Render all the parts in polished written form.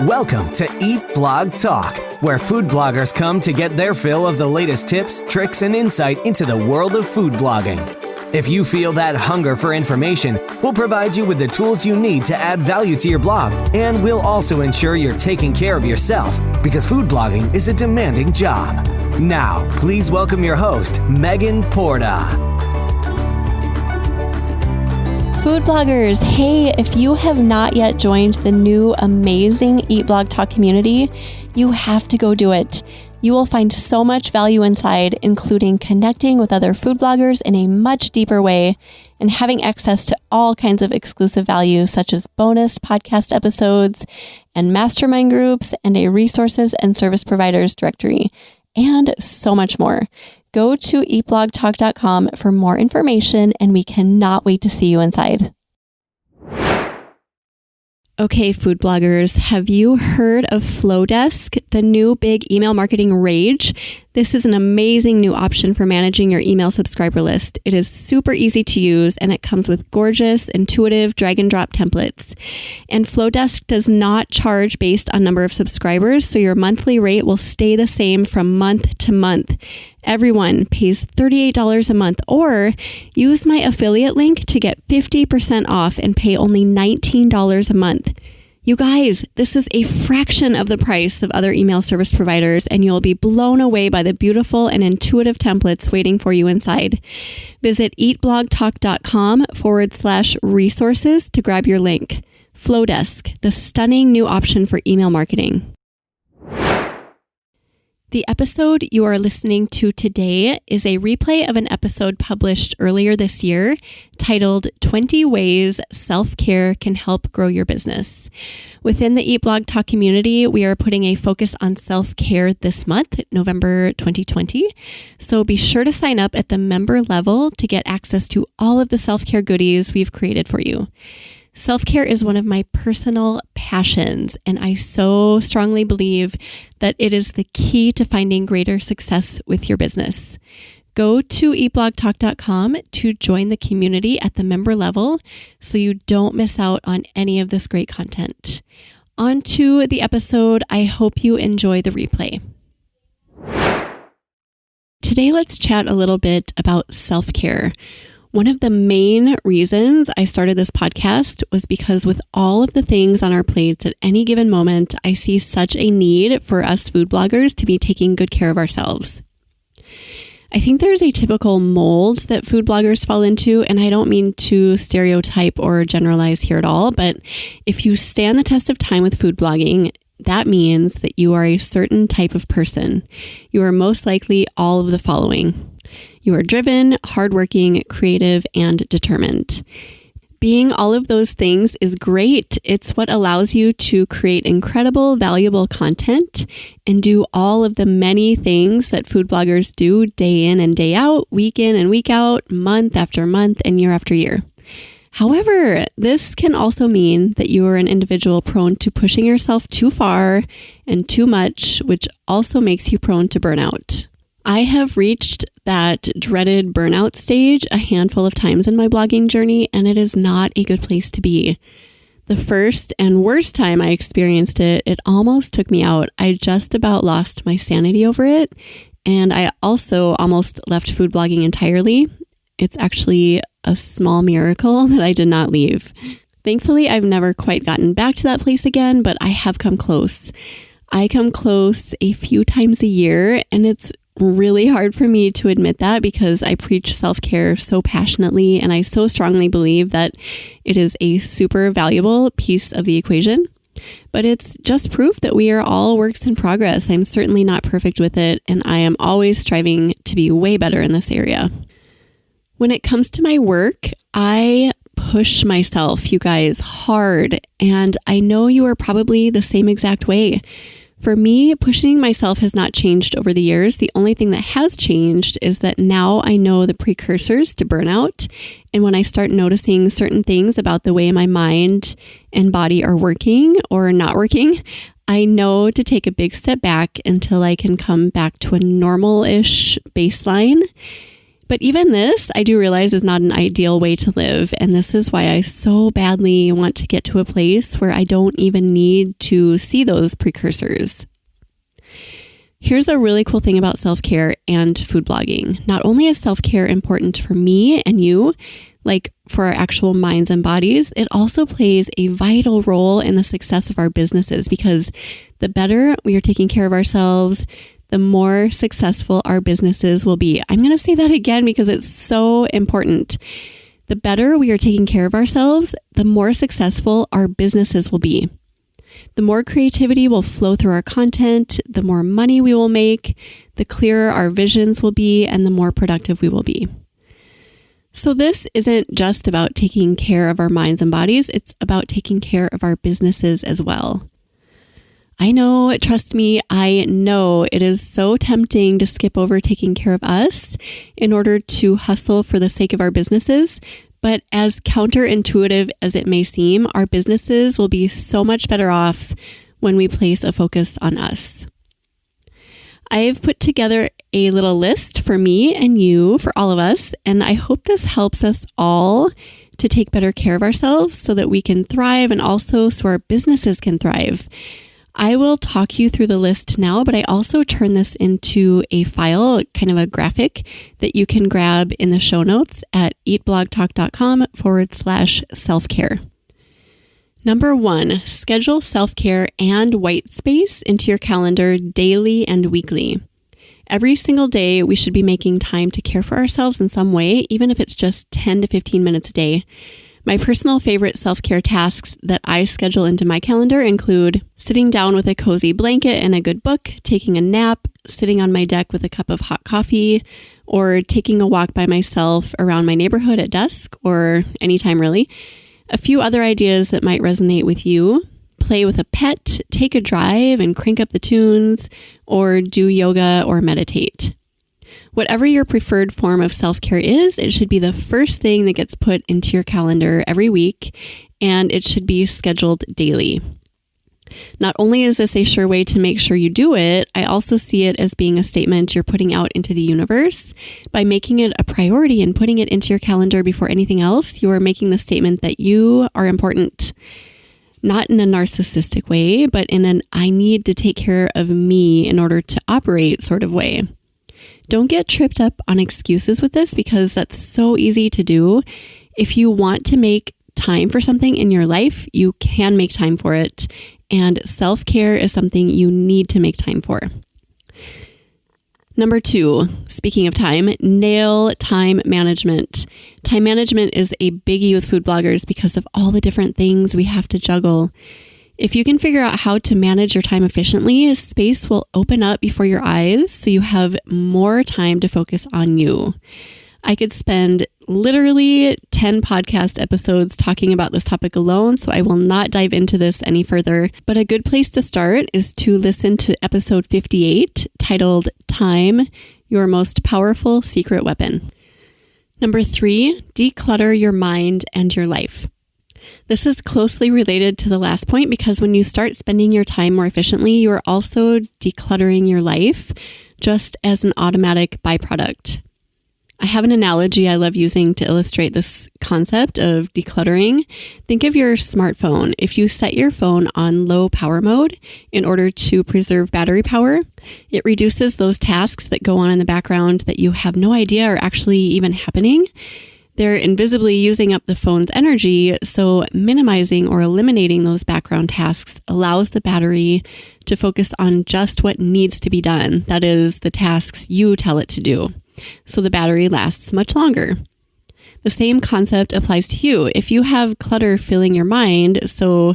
Welcome to Eat Blog Talk, where food bloggers come to get their fill of the latest tips, tricks, and insight into the world of food blogging. If you feel that hunger for information, we'll provide you with the tools you need to add value to your blog, and we'll also ensure you're taking care of yourself, because food blogging is a demanding job. Now, please welcome your host, Megan Porta. Food bloggers, hey, if you have not yet joined the new amazing Eat Blog Talk community, you have to go do it. You will find so much value inside, including connecting with other food bloggers in a much deeper way and having access to all kinds of exclusive value, such as bonus podcast episodes and mastermind groups and a resources and service providers directory, and so much more. Go to eatblogtalk.com for more information, and we cannot wait to see you inside. Okay, food bloggers, have you heard of Flowdesk, the new big email marketing rage? This is an amazing new option for managing your email subscriber list. It is super easy to use, and it comes with gorgeous, intuitive drag and drop templates. And Flowdesk does not charge based on number of subscribers, so your monthly rate will stay the same from month to month. Everyone pays $38 a month, or use my affiliate link to get 50% off and pay only $19 a month. You guys, this is a fraction of the price of other email service providers, and you'll be blown away by the beautiful and intuitive templates waiting for you inside. Visit eatblogtalk.com/resources to grab your link. Flowdesk, the stunning new option for email marketing. The episode you are listening to today is a replay of an episode published earlier this year titled 20 Ways Self-Care Can Help Grow Your Business. Within the Eat Blog Talk community, we are putting a focus on self-care this month, November 2020. So be sure to sign up at the member level to get access to all of the self-care goodies we've created for you. Self-care is one of my personal passions, and I so strongly believe that it is the key to finding greater success with your business. Go to eatblogtalk.com to join the community at the member level so you don't miss out on any of this great content. On to the episode. I hope you enjoy the replay. Today, let's chat a little bit about self-care. One of the main reasons I started this podcast was because with all of the things on our plates at any given moment, I see such a need for us food bloggers to be taking good care of ourselves. I think there's a typical mold that food bloggers fall into, and I don't mean to stereotype or generalize here at all, but if you stand the test of time with food blogging, that means that you are a certain type of person. You are most likely all of the following. You are driven, hardworking, creative, and determined. Being all of those things is great. It's what allows you to create incredible, valuable content and do all of the many things that food bloggers do day in and day out, week in and week out, month after month, and year after year. However, this can also mean that you are an individual prone to pushing yourself too far and too much, which also makes you prone to burnout. I have reached that dreaded burnout stage a handful of times in my blogging journey, and it is not a good place to be. The first and worst time I experienced it, it almost took me out. I just about lost my sanity over it, and I also almost left food blogging entirely. It's actually a small miracle that I did not leave. Thankfully, I've never quite gotten back to that place again, but I have come close. I come close a few times a year, and it's really hard for me to admit that because I preach self-care so passionately, and I so strongly believe that it is a super valuable piece of the equation. But it's just proof that we are all works in progress. I'm certainly not perfect with it, and I am always striving to be way better in this area. When it comes to my work, I push myself, you guys, hard, and I know you are probably the same exact way. For me, pushing myself has not changed over the years. The only thing that has changed is that now I know the precursors to burnout. And when I start noticing certain things about the way my mind and body are working or not working, I know to take a big step back until I can come back to a normal-ish baseline. But even this, I do realize, is not an ideal way to live. And this is why I so badly want to get to a place where I don't even need to see those precursors. Here's a really cool thing about self-care and food blogging. Not only is self-care important for me and you, like for our actual minds and bodies, it also plays a vital role in the success of our businesses, because the better we are taking care of ourselves, the more successful our businesses will be. I'm going to say that again because it's so important. The better we are taking care of ourselves, the more successful our businesses will be. The more creativity will flow through our content, the more money we will make, the clearer our visions will be, and the more productive we will be. So this isn't just about taking care of our minds and bodies, it's about taking care of our businesses as well. I know, trust me, I know it is so tempting to skip over taking care of us in order to hustle for the sake of our businesses. But as counterintuitive as it may seem, our businesses will be so much better off when we place a focus on us. I've put together a little list for me and you, for all of us, and I hope this helps us all to take better care of ourselves so that we can thrive and also so our businesses can thrive. I will talk you through the list now, but I also turn this into a file, kind of a graphic that you can grab in the show notes at eatblogtalk.com/self-care. Number 1, schedule self-care and white space into your calendar daily and weekly. Every single day, we should be making time to care for ourselves in some way, even if it's just 10 to 15 minutes a day. My personal favorite self-care tasks that I schedule into my calendar include sitting down with a cozy blanket and a good book, taking a nap, sitting on my deck with a cup of hot coffee, or taking a walk by myself around my neighborhood at dusk, or anytime really. A few other ideas that might resonate with you: play with a pet, take a drive and crank up the tunes, or do yoga or meditate. Whatever your preferred form of self-care is, it should be the first thing that gets put into your calendar every week, and it should be scheduled daily. Not only is this a sure way to make sure you do it, I also see it as being a statement you're putting out into the universe. By making it a priority and putting it into your calendar before anything else, you are making the statement that you are important. Not in a narcissistic way, but in an I need to take care of me in order to operate sort of way. Don't get tripped up on excuses with this, because that's so easy to do. If you want to make time for something in your life, you can make time for it. And self-care is something you need to make time for. Number 2, speaking of time, nail time management. Time management is a biggie with food bloggers because of all the different things we have to juggle. If you can figure out how to manage your time efficiently, space will open up before your eyes so you have more time to focus on you. I could spend literally 10 podcast episodes talking about this topic alone, so I will not dive into this any further. But a good place to start is to listen to episode 58, titled Time, Your Most Powerful Secret Weapon. Number 3, declutter your mind and your life. This is closely related to the last point, because when you start spending your time more efficiently, you are also decluttering your life just as an automatic byproduct. I have an analogy I love using to illustrate this concept of decluttering. Think of your smartphone. If you set your phone on low power mode in order to preserve battery power, it reduces those tasks that go on in the background that you have no idea are actually even happening. They're invisibly using up the phone's energy, so minimizing or eliminating those background tasks allows the battery to focus on just what needs to be done. That is, the tasks you tell it to do. So the battery lasts much longer. The same concept applies to you. If you have clutter filling your mind, so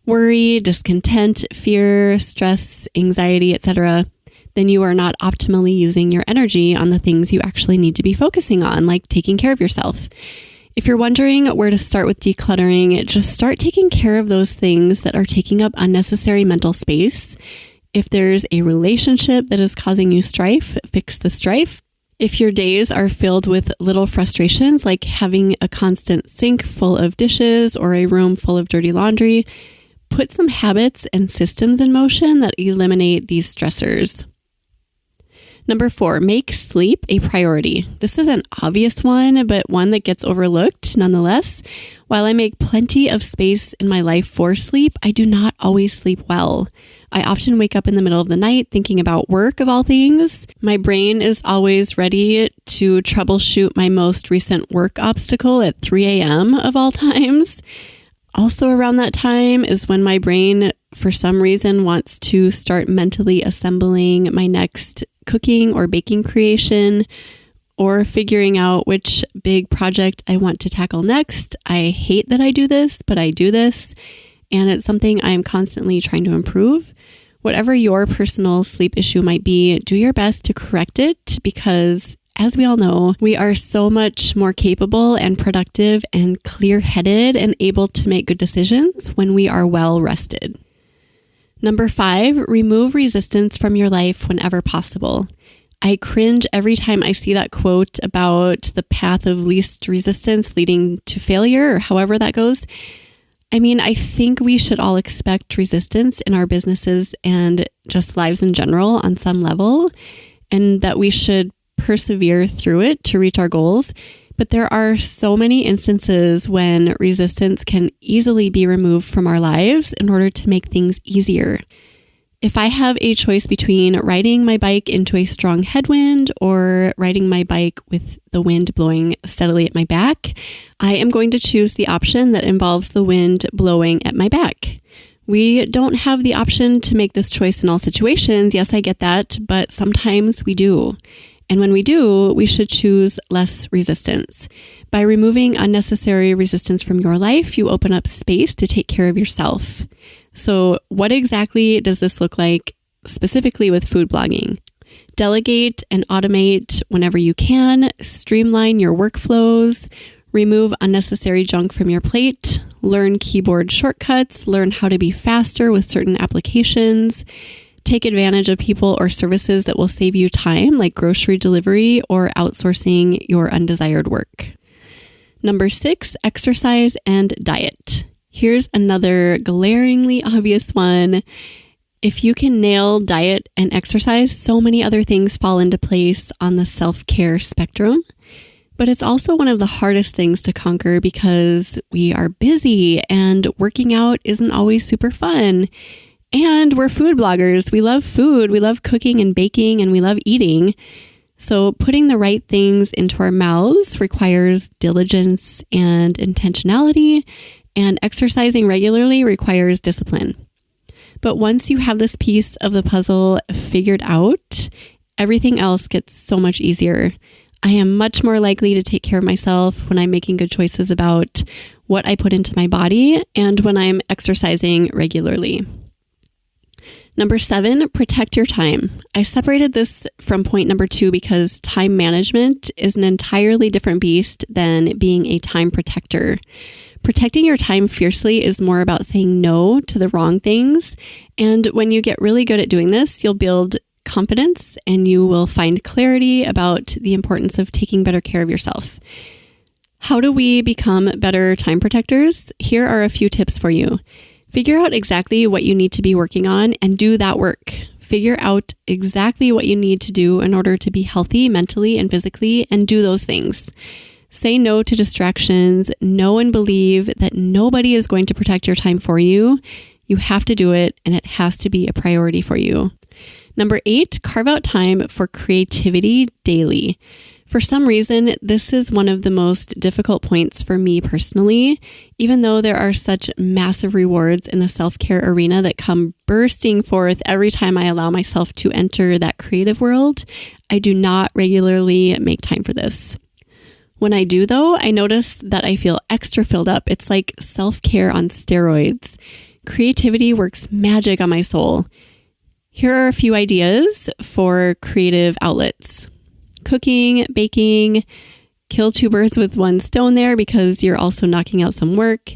worry, discontent, fear, stress, anxiety, etc., then you are not optimally using your energy on the things you actually need to be focusing on, like taking care of yourself. If you're wondering where to start with decluttering, just start taking care of those things that are taking up unnecessary mental space. If there's a relationship that is causing you strife, fix the strife. If your days are filled with little frustrations, like having a constant sink full of dishes or a room full of dirty laundry, put some habits and systems in motion that eliminate these stressors. Number 4, make sleep a priority. This is an obvious one, but one that gets overlooked nonetheless. While I make plenty of space in my life for sleep, I do not always sleep well. I often wake up in the middle of the night thinking about work of all things. My brain is always ready to troubleshoot my most recent work obstacle at 3 a.m. of all times. Also around that time is when my brain, for some reason, wants to start mentally assembling my next cooking or baking creation, or figuring out which big project I want to tackle next. I hate that I do this, but I do this, and it's something I'm constantly trying to improve. Whatever your personal sleep issue might be, do your best to correct it, because as we all know, we are so much more capable and productive and clear-headed and able to make good decisions when we are well rested. Number 5, remove resistance from your life whenever possible. I cringe every time I see that quote about the path of least resistance leading to failure, or however that goes. I mean, I think we should all expect resistance in our businesses and just lives in general on some level, and that we should persevere through it to reach our goals. But there are so many instances when resistance can easily be removed from our lives in order to make things easier. If I have a choice between riding my bike into a strong headwind or riding my bike with the wind blowing steadily at my back, I am going to choose the option that involves the wind blowing at my back. We don't have the option to make this choice in all situations. Yes, I get that, but sometimes we do. And when we do, we should choose less resistance. By removing unnecessary resistance from your life, you open up space to take care of yourself. So what exactly does this look like specifically with food blogging? Delegate and automate whenever you can, streamline your workflows, remove unnecessary junk from your plate, learn keyboard shortcuts, learn how to be faster with certain applications, take advantage of people or services that will save you time, like grocery delivery or outsourcing your undesired work. Number 6, exercise and diet. Here's another glaringly obvious one. If you can nail diet and exercise, so many other things fall into place on the self-care spectrum. But it's also one of the hardest things to conquer because we are busy and working out isn't always super fun. And we're food bloggers. We love food. We love cooking and baking, and we love eating. So putting the right things into our mouths requires diligence and intentionality, and exercising regularly requires discipline. But once you have this piece of the puzzle figured out, everything else gets so much easier. I am much more likely to take care of myself when I'm making good choices about what I put into my body and when I'm exercising regularly. Number 7, protect your time. I separated this from point number 2 because time management is an entirely different beast than being a time protector. Protecting your time fiercely is more about saying no to the wrong things. And when you get really good at doing this, you'll build confidence and you will find clarity about the importance of taking better care of yourself. How do we become better time protectors? Here are a few tips for you. Figure out exactly what you need to be working on and do that work. Figure out exactly what you need to do in order to be healthy mentally and physically, and do those things. Say no to distractions. Know and believe that nobody is going to protect your time for you. You have to do it, and it has to be a priority for you. Number 8, carve out time for creativity daily. For some reason, this is one of the most difficult points for me personally. Even though there are such massive rewards in the self-care arena that come bursting forth every time I allow myself to enter that creative world, I do not regularly make time for this. When I do, though, I notice that I feel extra filled up. It's like self-care on steroids. Creativity works magic on my soul. Here are a few ideas for creative outlets. Cooking, baking, kill 2 birds with 1 stone there because you're also knocking out some work.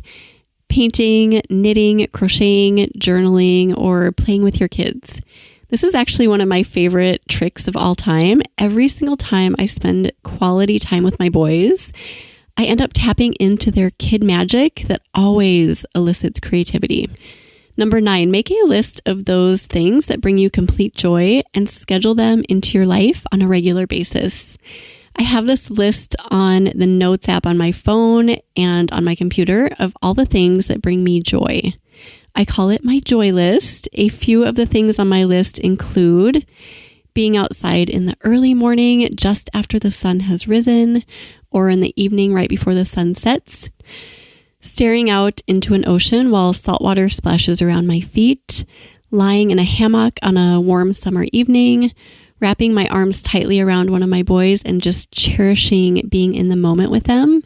Painting, knitting, crocheting, journaling, or playing with your kids. This is actually one of my favorite tricks of all time. Every single time I spend quality time with my boys, I end up tapping into their kid magic that always elicits creativity. Number 9, make a list of those things that bring you complete joy and schedule them into your life on a regular basis. I have this list on the Notes app on my phone and on my computer of all the things that bring me joy. I call it my joy list. A few of the things on my list include being outside in the early morning just after the sun has risen, or in the evening right before the sun sets, staring out into an ocean while saltwater splashes around my feet, lying in a hammock on a warm summer evening, wrapping my arms tightly around one of my boys and just cherishing being in the moment with them,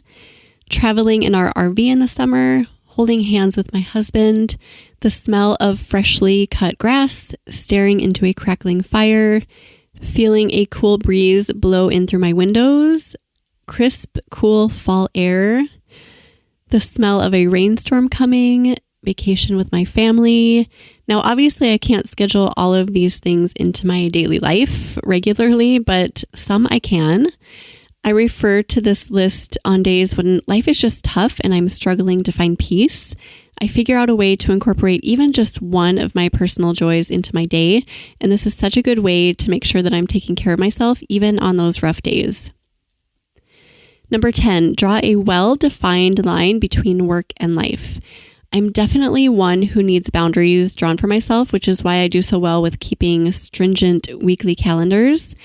traveling in our RV in the summer, holding hands with my husband, the smell of freshly cut grass, staring into a crackling fire, feeling a cool breeze blow in through my windows, crisp, cool fall air, the smell of a rainstorm coming, vacation with my family. Now, obviously, I can't schedule all of these things into my daily life regularly, but some I can. I refer to this list on days when life is just tough and I'm struggling to find peace. I figure out a way to incorporate even just one of my personal joys into my day, and this is such a good way to make sure that I'm taking care of myself even on those rough days. Number 10, draw a well-defined line between work and life. I'm definitely one who needs boundaries drawn for myself, which is why I do so well with keeping stringent weekly calendars.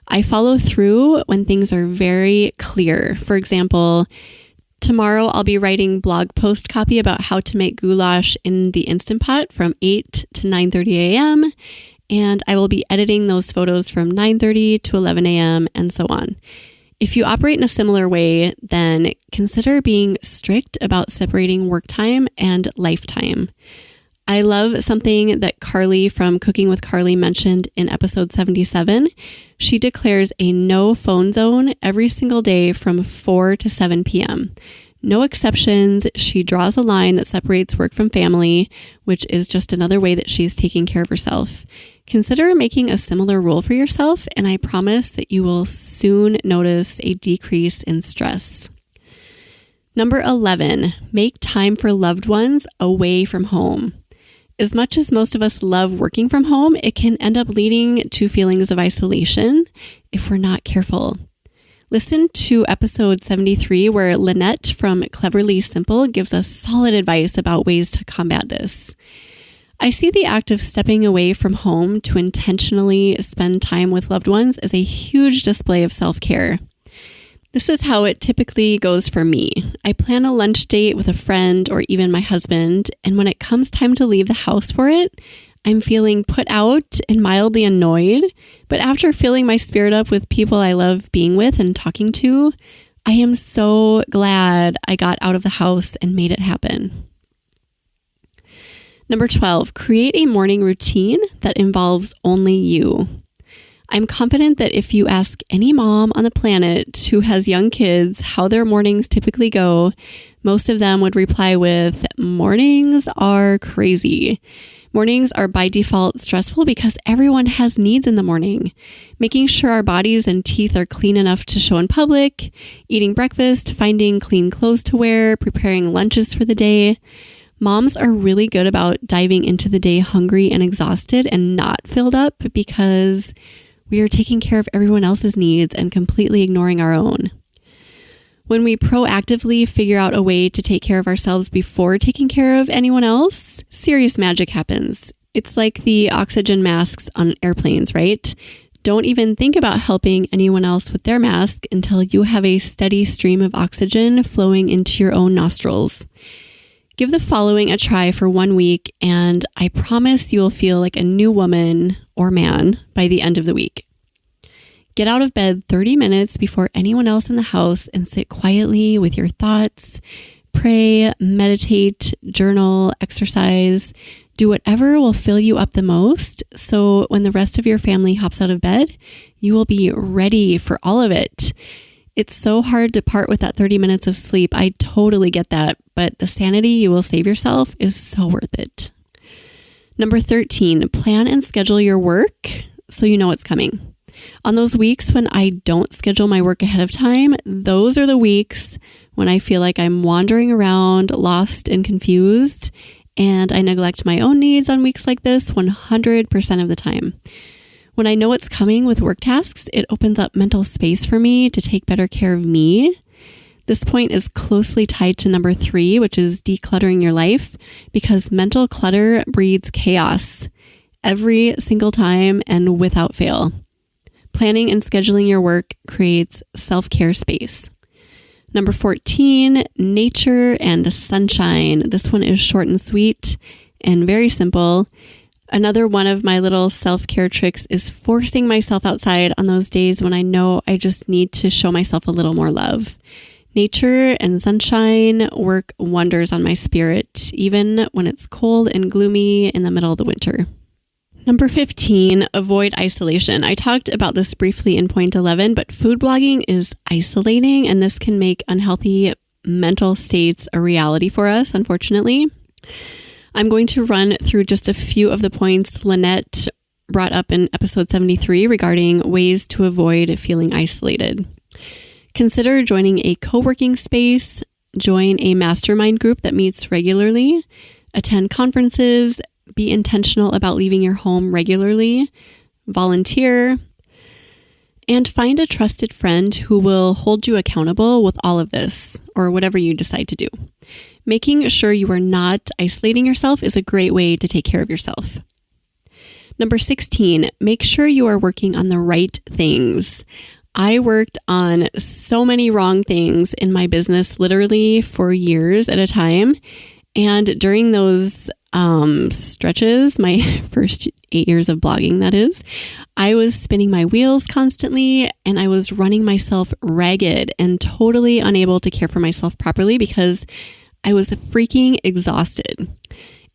I follow through when things are very clear. For example, tomorrow I'll be writing blog post copy about how to make goulash in the Instant Pot from 8 to 9:30 a.m. And I will be editing those photos from 9:30 to 11 a.m. and so on. If you operate in a similar way, then consider being strict about separating work time and life time. I love something that Carly from Cooking with Carly mentioned in episode 77. She declares a no phone zone every single day from 4 to 7 p.m. No exceptions. She draws a line that separates work from family, which is just another way that she's taking care of herself. Consider making a similar rule for yourself, and I promise that you will soon notice a decrease in stress. Number 11, make time for loved ones away from home. As much as most of us love working from home, it can end up leading to feelings of isolation if we're not careful. Listen to episode 73 where Lynette from Cleverly Simple gives us solid advice about ways to combat this. I see the act of stepping away from home to intentionally spend time with loved ones as a huge display of self-care. This is how it typically goes for me. I plan a lunch date with a friend or even my husband, and when it comes time to leave the house for it, I'm feeling put out and mildly annoyed. But after filling my spirit up with people I love being with and talking to, I am so glad I got out of the house and made it happen. Number 12, create a morning routine that involves only you. I'm confident that if you ask any mom on the planet who has young kids how their mornings typically go, most of them would reply with, mornings are crazy. Mornings are by default stressful because everyone has needs in the morning. Making sure our bodies and teeth are clean enough to show in public, eating breakfast, finding clean clothes to wear, preparing lunches for the day. Moms are really good about diving into the day hungry and exhausted and not filled up because we are taking care of everyone else's needs and completely ignoring our own. When we proactively figure out a way to take care of ourselves before taking care of anyone else, serious magic happens. It's like the oxygen masks on airplanes, right? Don't even think about helping anyone else with their mask until you have a steady stream of oxygen flowing into your own nostrils. Give the following a try for 1 week, and I promise you will feel like a new woman or man by the end of the week. Get out of bed 30 minutes before anyone else in the house and sit quietly with your thoughts. Pray, meditate, journal, exercise. Do whatever will fill you up the most, so when the rest of your family hops out of bed, you will be ready for all of it. It's so hard to part with that 30 minutes of sleep. I totally get that, but the sanity you will save yourself is so worth it. Number 13, plan and schedule your work so you know what's coming. On those weeks when I don't schedule my work ahead of time, those are the weeks when I feel like I'm wandering around, lost and confused, and I neglect my own needs on weeks like this 100% of the time. When I know what's coming with work tasks, it opens up mental space for me to take better care of me. This point is closely tied to number 3, which is decluttering your life, because mental clutter breeds chaos every single time and without fail. Planning and scheduling your work creates self-care space. Number 14, nature and sunshine. This one is short and sweet and very simple. Another one of my little self-care tricks is forcing myself outside on those days when I know I just need to show myself a little more love. Nature and sunshine work wonders on my spirit, even when it's cold and gloomy in the middle of the winter. Number 15, avoid isolation. I talked about this briefly in point 11, but food blogging is isolating, and this can make unhealthy mental states a reality for us, unfortunately. I'm going to run through just a few of the points Lynette brought up in episode 73 regarding ways to avoid feeling isolated. Consider joining a co-working space, join a mastermind group that meets regularly, attend conferences, be intentional about leaving your home regularly, volunteer, and find a trusted friend who will hold you accountable with all of this, or whatever you decide to do. Making sure you are not isolating yourself is a great way to take care of yourself. Number 16, make sure you are working on the right things. I worked on so many wrong things in my business, literally for years at a time. And during those stretches, my first 8 years of blogging, that is, I was spinning my wheels constantly, and I was running myself ragged and totally unable to care for myself properly because I was freaking exhausted.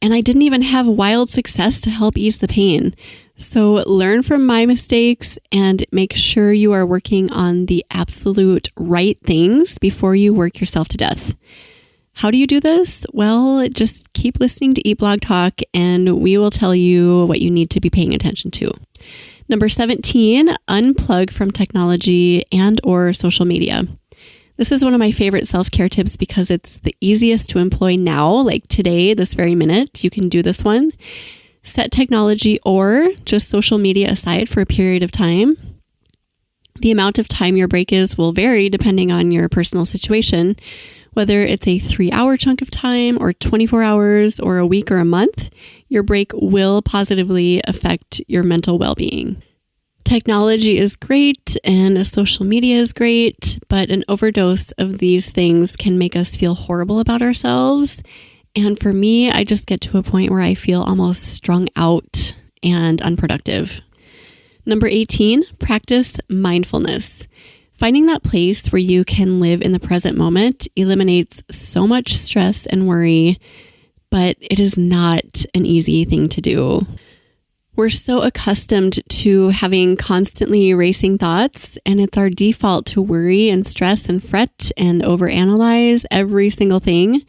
And I didn't even have wild success to help ease the pain. So learn from my mistakes and make sure you are working on the absolute right things before you work yourself to death. How do you do this? Well, just keep listening to Eat Blog Talk and we will tell you what you need to be paying attention to. Number 17, unplug from technology and or social media. This is one of my favorite self-care tips because it's the easiest to employ now, like today, this very minute. You can do this one. Set technology or just social media aside for a period of time. The amount of time your break is will vary depending on your personal situation. Whether it's a 3-hour chunk of time or 24 hours or a week or a month, your break will positively affect your mental well-being. Technology is great and social media is great, but an overdose of these things can make us feel horrible about ourselves. And for me, I just get to a point where I feel almost strung out and unproductive. Number 18, practice mindfulness. Finding that place where you can live in the present moment eliminates so much stress and worry, but it is not an easy thing to do. We're so accustomed to having constantly racing thoughts, and it's our default to worry and stress and fret and overanalyze every single thing.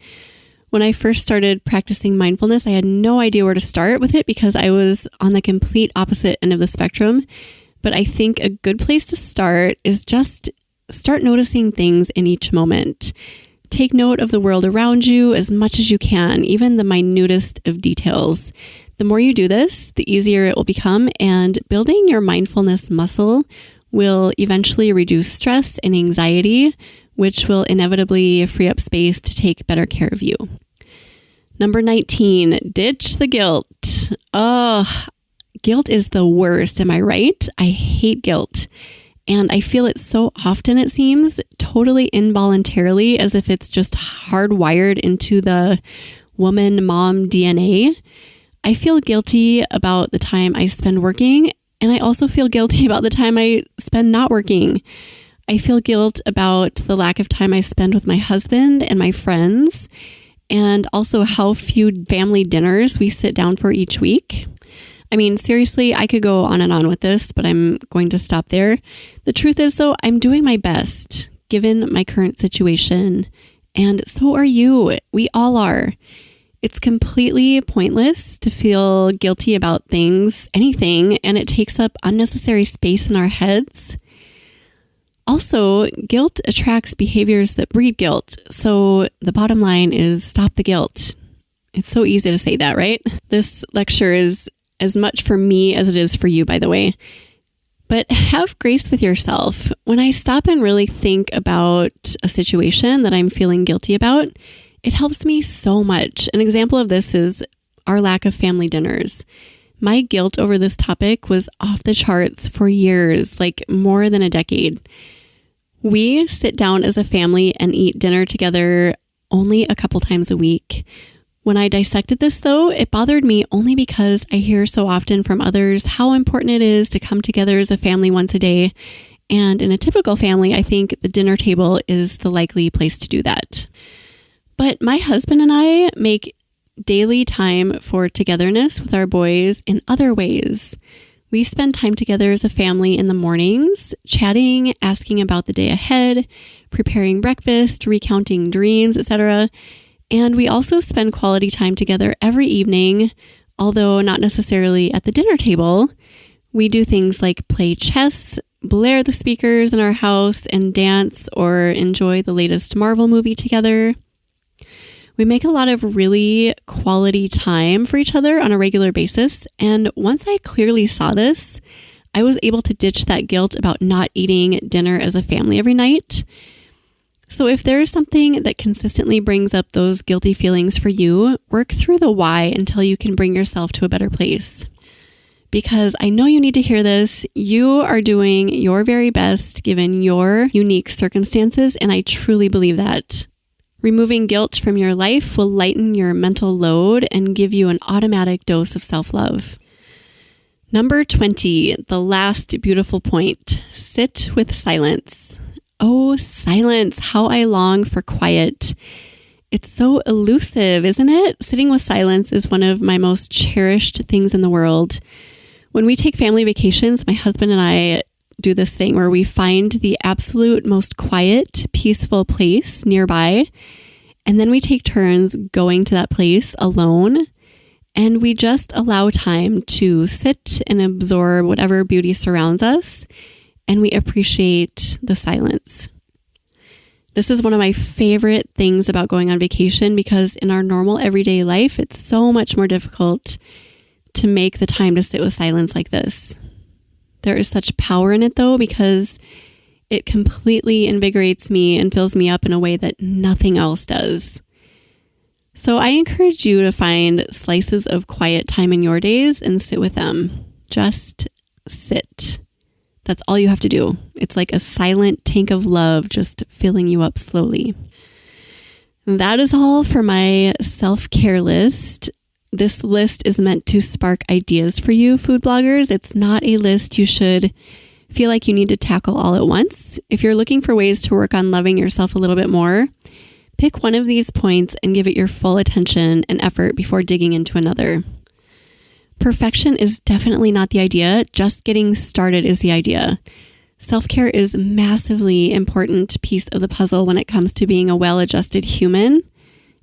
When I first started practicing mindfulness, I had no idea where to start with it because I was on the complete opposite end of the spectrum. But I think a good place to start is just start noticing things in each moment. Take note of the world around you as much as you can, even the minutest of details. The more you do this, the easier it will become, and building your mindfulness muscle will eventually reduce stress and anxiety, which will inevitably free up space to take better care of you. Number 19, ditch the guilt. Guilt is the worst, am I right? I hate guilt. And I feel it so often, it seems, totally involuntarily, as if it's just hardwired into the woman mom DNA. I feel guilty about the time I spend working, and I also feel guilty about the time I spend not working. I feel guilt about the lack of time I spend with my husband and my friends, and also how few family dinners we sit down for each week. I mean, seriously, I could go on and on with this, but I'm going to stop there. The truth is, though, I'm doing my best given my current situation, and so are you. We all are. It's completely pointless to feel guilty about things, anything, and it takes up unnecessary space in our heads. Also, guilt attracts behaviors that breed guilt. So the bottom line is stop the guilt. It's so easy to say that, right? This lecture is as much for me as it is for you, by the way. But have grace with yourself. When I stop and really think about a situation that I'm feeling guilty about, it helps me so much. An example of this is our lack of family dinners. My guilt over this topic was off the charts for years, like more than a decade. We sit down as a family and eat dinner together only a couple times a week. When I dissected this, though, it bothered me only because I hear so often from others how important it is to come together as a family once a day. And in a typical family, I think the dinner table is the likely place to do that. But my husband and I make daily time for togetherness with our boys in other ways. We spend time together as a family in the mornings, chatting, asking about the day ahead, preparing breakfast, recounting dreams, etc. And we also spend quality time together every evening, although not necessarily at the dinner table. We do things like play chess, blare the speakers in our house, and dance or enjoy the latest Marvel movie together. We make a lot of really quality time for each other on a regular basis. And once I clearly saw this, I was able to ditch that guilt about not eating dinner as a family every night. So if there is something that consistently brings up those guilty feelings for you, work through the why until you can bring yourself to a better place. Because I know you need to hear this. You are doing your very best given your unique circumstances, and I truly believe that. Removing guilt from your life will lighten your mental load and give you an automatic dose of self-love. Number 20, the last beautiful point, sit with silence. Oh, silence, how I long for quiet. It's so elusive, isn't it? Sitting with silence is one of my most cherished things in the world. When we take family vacations, my husband and I do this thing where we find the absolute most quiet, peaceful place nearby, and then we take turns going to that place alone, and we just allow time to sit and absorb whatever beauty surrounds us, and we appreciate the silence. This is one of my favorite things about going on vacation because in our normal everyday life, it's so much more difficult to make the time to sit with silence like this. There is such power in it though, because it completely invigorates me and fills me up in a way that nothing else does. So I encourage you to find slices of quiet time in your days and sit with them. Just sit. That's all you have to do. It's like a silent tank of love just filling you up slowly. That is all for my self-care list. This list is meant to spark ideas for you, food bloggers. It's not a list you should feel like you need to tackle all at once. If you're looking for ways to work on loving yourself a little bit more, pick one of these points and give it your full attention and effort before digging into another. Perfection is definitely not the idea. Just getting started is the idea. Self-care is a massively important piece of the puzzle when it comes to being a well-adjusted human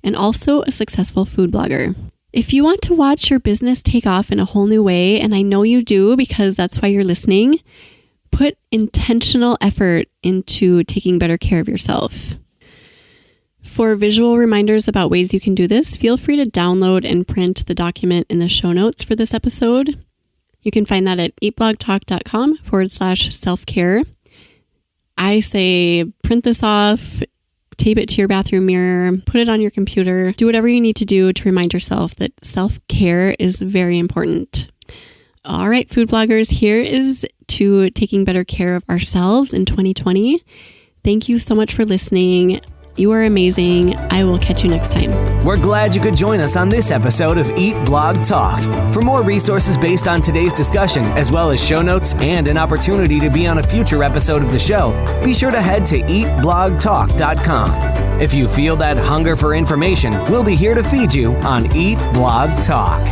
and also a successful food blogger. If you want to watch your business take off in a whole new way, and I know you do because that's why you're listening, put intentional effort into taking better care of yourself. For visual reminders about ways you can do this, feel free to download and print the document in the show notes for this episode. You can find that at eatblogtalk.com/self-care. I say print this off, tape it to your bathroom mirror, put it on your computer, do whatever you need to do to remind yourself that self-care is very important. All right, food bloggers, here is to taking better care of ourselves in 2020. Thank you so much for listening. You are amazing. I will catch you next time. We're glad you could join us on this episode of Eat Blog Talk. For more resources based on today's discussion, as well as show notes and an opportunity to be on a future episode of the show, be sure to head to eatblogtalk.com. If you feel that hunger for information, we'll be here to feed you on Eat Blog Talk.